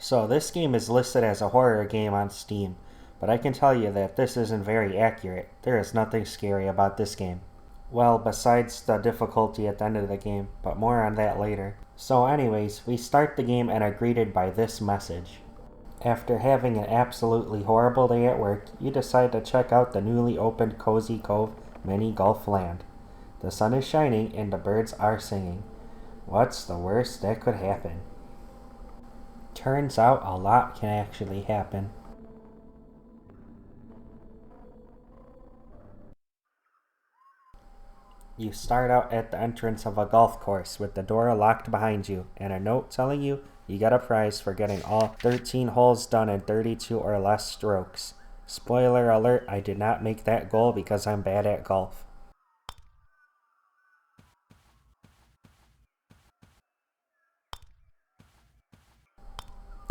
So this game is listed as a horror game on Steam, but I can tell you that this isn't very accurate. There is nothing scary about this game. Well, besides the difficulty at the end of the game, but more on that later. So anyways, we start the game and are greeted by this message. After having an absolutely horrible day at work, you decide to check out the newly opened Cozy Cove mini golf land. The sun is shining and the birds are singing. What's the worst that could happen? Turns out a lot can actually happen. You start out at the entrance of a golf course with the door locked behind you and a note telling you you get a prize for getting all 13 holes done in 32 or less strokes. Spoiler alert, I did not make that goal because I'm bad at golf.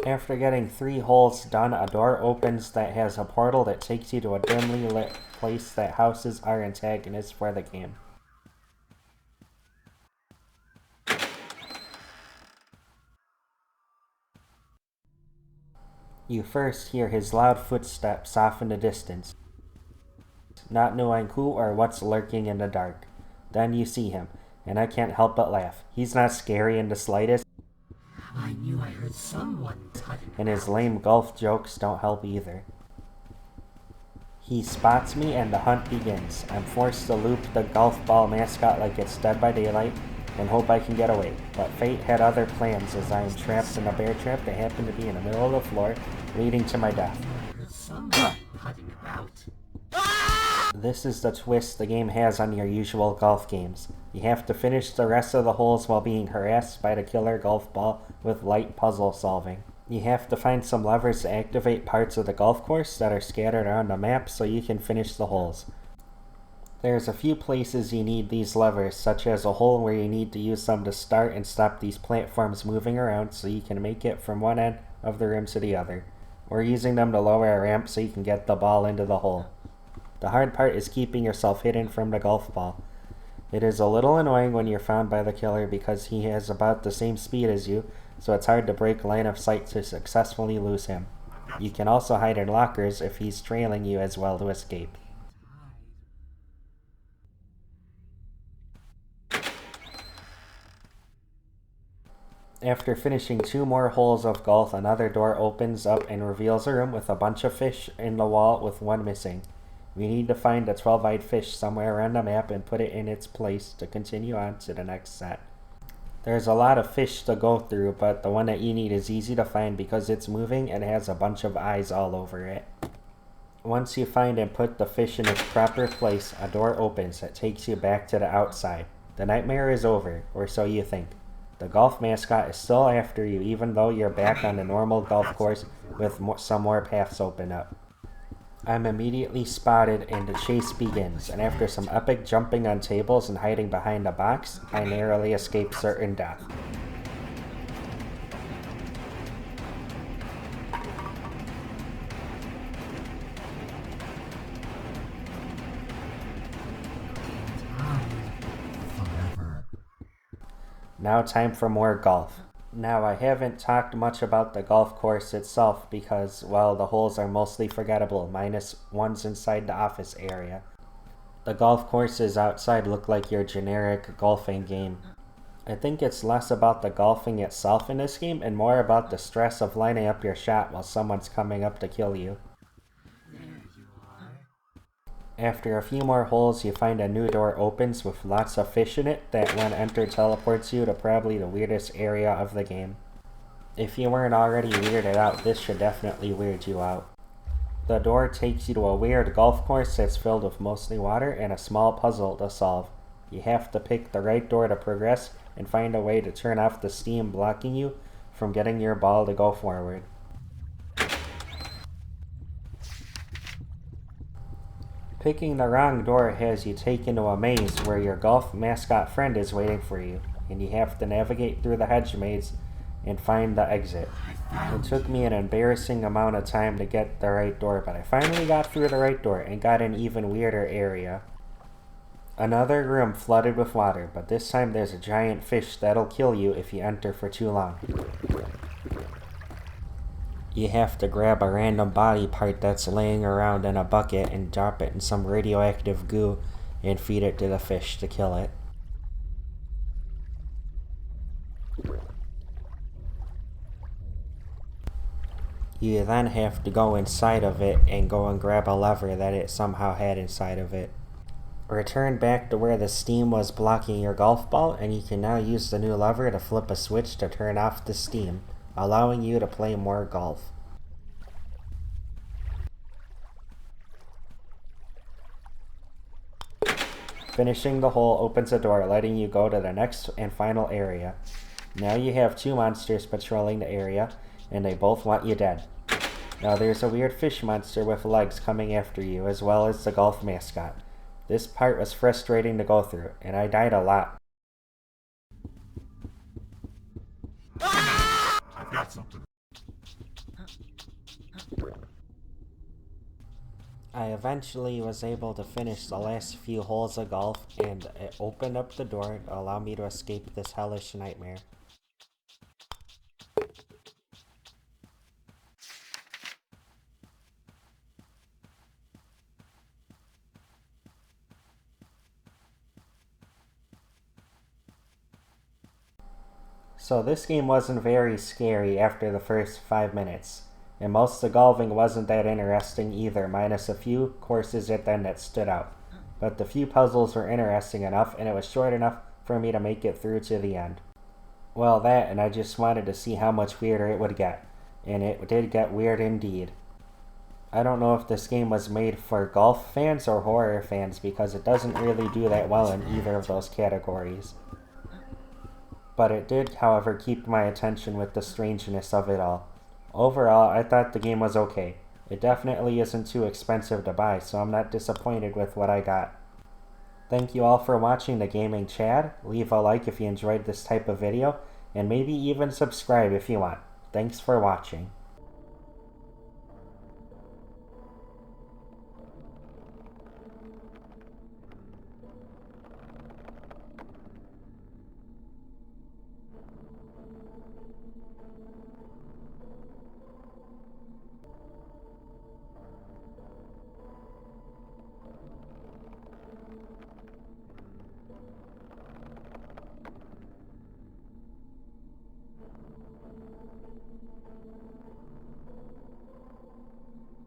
After getting 3 holes done, a door opens that has a portal that takes you to a dimly lit place that houses our antagonists for the game. You first hear his loud footsteps off in the distance, not knowing who or what's lurking in the dark. Then you see him, and I can't help but laugh. He's not scary in the slightest. I knew I heard someone tutting. And his lame golf jokes don't help either. He spots me and the hunt begins. I'm forced to loop the golf ball mascot like it's Dead by Daylight and hope I can get away. But fate had other plans as I am trapped in a bear trap that happened to be in the middle of the floor, leading to my death. I heard someone putting about. This is the twist the game has on your usual golf games. You have to finish the rest of the holes while being harassed by the killer golf ball with light puzzle solving. You have to find some levers to activate parts of the golf course that are scattered around the map so you can finish the holes. There's a few places you need these levers, such as a hole where you need to use them to start and stop these platforms moving around so you can make it from one end of the room to the other, or using them to lower a ramp so you can get the ball into the hole. The hard part is keeping yourself hidden from the golf ball. It is a little annoying when you're found by the killer because he has about the same speed as you, so it's hard to break line of sight to successfully lose him. You can also hide in lockers if he's trailing you as well to escape. After finishing 2 more holes of golf, another door opens up and reveals a room with a bunch of fish in the wall with one missing. We need to find a 12-eyed fish somewhere around the map and put it in its place to continue on to the next set. There's a lot of fish to go through, but the one that you need is easy to find because it's moving and has a bunch of eyes all over it. Once you find and put the fish in its proper place, a door opens that takes you back to the outside. The nightmare is over, or so you think. The golf mascot is still after you even though you're back on the normal golf course with some more paths open up. I'm immediately spotted and the chase begins, and after some epic jumping on tables and hiding behind a box, I narrowly escape certain death. Now time for more golf. Now, I haven't talked much about the golf course itself because, well, the holes are mostly forgettable, minus ones inside the office area. The golf courses outside look like your generic golfing game. I think it's less about the golfing itself in this game and more about the stress of lining up your shot while someone's coming up to kill you. After a few more holes, you find a new door opens with lots of fish in it that when entered teleports you to probably the weirdest area of the game. If you weren't already weirded out, this should definitely weird you out. The door takes you to a weird golf course that's filled with mostly water and a small puzzle to solve. You have to pick the right door to progress and find a way to turn off the steam blocking you from getting your ball to go forward. Picking the wrong door has you taken to a maze where your golf mascot friend is waiting for you, and you have to navigate through the hedge maze and find the exit. It took me an embarrassing amount of time to get the right door, but I finally got through the right door and got an even weirder area. Another room flooded with water, but this time there's a giant fish that'll kill you if you enter for too long. You have to grab a random body part that's laying around in a bucket and drop it in some radioactive goo and feed it to the fish to kill it. You then have to go inside of it and go and grab a lever that it somehow had inside of it. Return back to where the steam was blocking your golf ball, and you can now use the new lever to flip a switch to turn off the steam, allowing you to play more golf. Finishing the hole opens a door, letting you go to the next and final area. Now you have two monsters patrolling the area, and they both want you dead. Now there's a weird fish monster with legs coming after you, as well as the golf mascot. This part was frustrating to go through, and I died a lot. I've got something. I eventually was able to finish the last few holes of golf, and it opened up the door to allow me to escape this hellish nightmare. So this game wasn't very scary after the first 5 minutes, and most of the golfing wasn't that interesting either, minus a few courses at the end that stood out. But the few puzzles were interesting enough, and it was short enough for me to make it through to the end. Well, that, and I just wanted to see how much weirder it would get, and it did get weird indeed. I don't know if this game was made for golf fans or horror fans, because it doesn't really do that well in either of those categories. But it did, however, keep my attention with the strangeness of it all. Overall, I thought the game was okay. It definitely isn't too expensive to buy, so I'm not disappointed with what I got. Thank you all for watching the Gaming Chad. Leave a like if you enjoyed this type of video, and maybe even subscribe if you want. Thanks for watching.